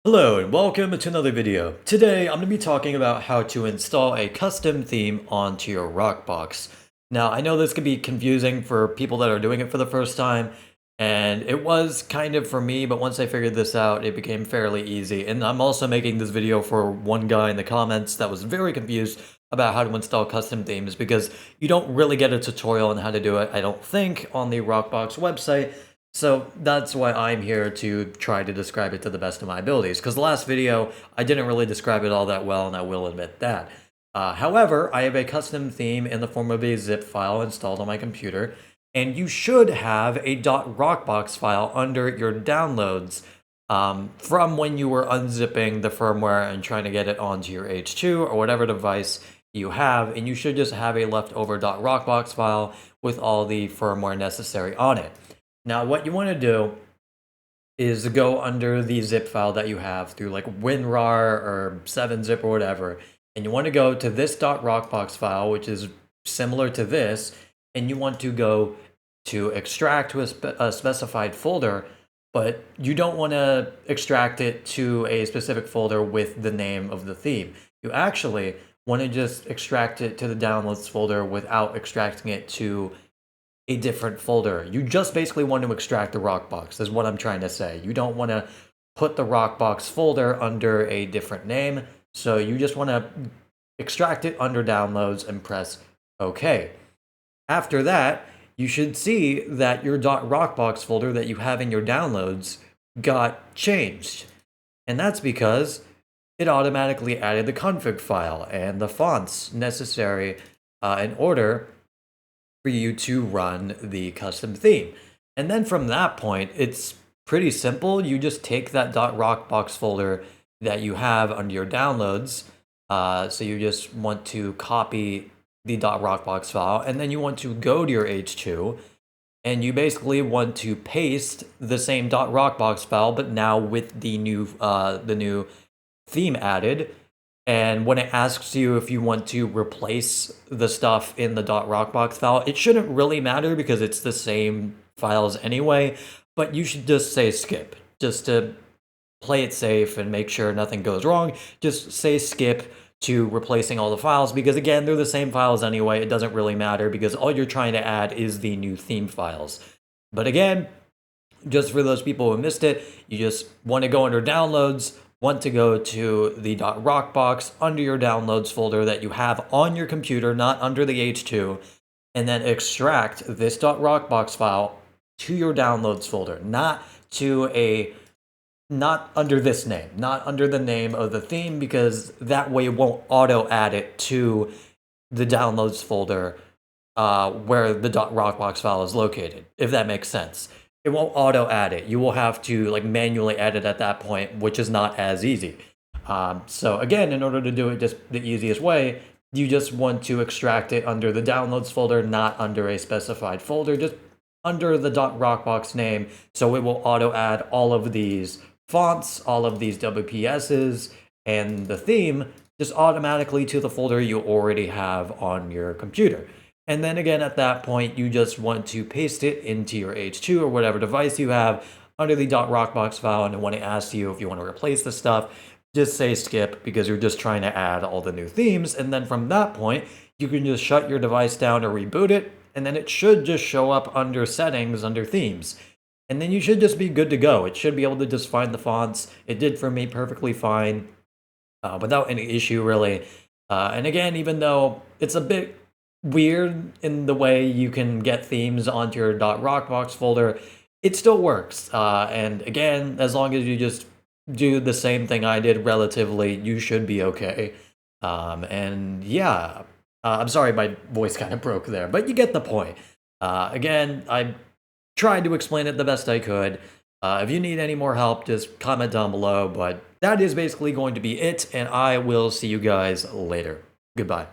Hello and welcome to another video. Today I'm going to be talking about how to install a custom theme onto your Rockbox. Now I know this could be confusing for people that are doing it for the first time, and it was kind of for me, but once I figured this out it became fairly easy. And I'm also making this video for one guy in the comments that was very confused about how to install custom themes because you don't really get a tutorial on how to do it, I don't think, on the Rockbox website. So that's why I'm here to try to describe it to the best of my abilities. Because the last video, I didn't really describe it all that well, and I will admit that. However, I have a custom theme in the form of a zip file installed on my computer, and you should have a .rockbox file under your downloads from when you were unzipping the firmware and trying to get it onto your H2 or whatever device you have, and you should just have a leftover .rockbox file with all the firmware necessary on it. Now, what you want to do is go under the zip file that you have through like WinRAR or 7-zip or whatever, and you want to go to this .rockbox file, which is similar to this, and you want to go to extract to a specified folder, but you don't want to extract it to a specific folder with the name of the theme. You actually want to just extract it to the downloads folder without extracting it to a different folder. You just basically want to extract the Rockbox, is what I'm trying to say. You don't want to put the Rockbox folder under a different name, so you just want to extract it under downloads and press OK. After that, you should see that your .rockbox folder that you have in your downloads got changed. And that's because it automatically added the config file and the fonts necessary in order for you to run the custom theme. And then from that point, it's pretty simple. You just take that .rockbox folder that you have under your downloads. So you just want to copy the .rockbox file, and then you want to go to your H2, and you basically want to paste the same .rockbox file, but now with the new theme added. And when it asks you if you want to replace the stuff in the .rockbox file, it shouldn't really matter because it's the same files anyway, but you should just say skip, just to play it safe and make sure nothing goes wrong. Just say skip to replacing all the files because, again, they're the same files anyway. It doesn't really matter because all you're trying to add is the new theme files. But again, just for those people who missed it, you just want to go under downloads, want to go to the .rockbox under your downloads folder that you have on your computer, not under the H2, and then extract this .rockbox file to your downloads folder, not under this name, not under the name of the theme, because that way it won't auto add it to the downloads folder where the .rockbox file is located, if that makes sense. It won't auto add it. You will have to like manually add it at that point, which is not as easy. So again, in order to do it just the easiest way, you just want to extract it under the downloads folder, not under a specified folder, just under the .rockbox name. So it will auto add all of these fonts, all of these WPSs, and the theme just automatically to the folder you already have on your computer. And then again, at that point, you just want to paste it into your H2 or whatever device you have under the .rockbox file. And when it asks you if you want to replace the stuff, just say skip because you're just trying to add all the new themes. And then from that point, you can just shut your device down or reboot it. And then it should just show up under settings, under themes. And then you should just be good to go. It should be able to just find the fonts. It did for me perfectly fine without any issue, really. And again, even though it's a bit weird in the way you can get themes onto your .rockbox folder, it still works. And again, as long as you just do the same thing I did relatively, you should be okay. And yeah, I'm sorry my voice kind of broke there, but you get the point. Again, I tried to explain it the best I could. If you need any more help, just comment down below, but that is basically going to be it, and I will see you guys later. Goodbye.